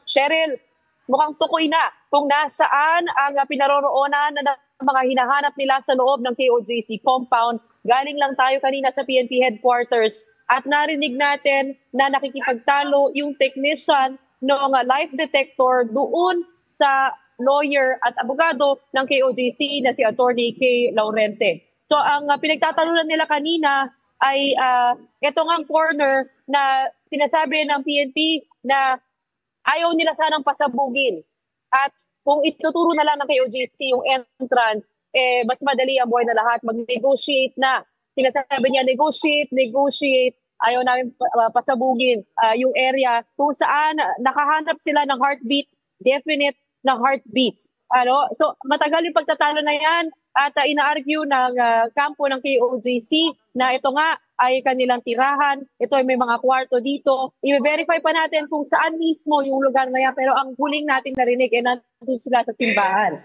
Cheryl, mukhang tukoy na kung nasaan ang pinaroroonan ng mga hinahanap nila sa loob ng KOJC compound. Galing lang tayo kanina sa PNP headquarters at narinig natin na nakikipagtalo yung technician ng life detector doon sa lawyer at abogado ng KOJC na si Attorney K. Laurente. So ang pinagtatalunan nila kanina ay ito ngang corner na sinasabi ng PNP na ayaw nila sanang pasabugin. At kung ituturo na lang ng KOJC yung entrance, mas madali ang buhay na lahat. Mag-negotiate na. Sinasabi niya, negotiate. Ayaw namin pasabugin yung area kung saan nakahanap sila ng heartbeat, definite na heartbeats. So matagal yung pagtatalo na yan at ina-argue ng kampo ng KOJC na ito nga ay kanilang tirahan. Ito ay may mga kwarto dito. I-verify pa natin kung saan mismo yung lugar na yan. Pero ang huling nating narinig ay nandun sila sa simbahan.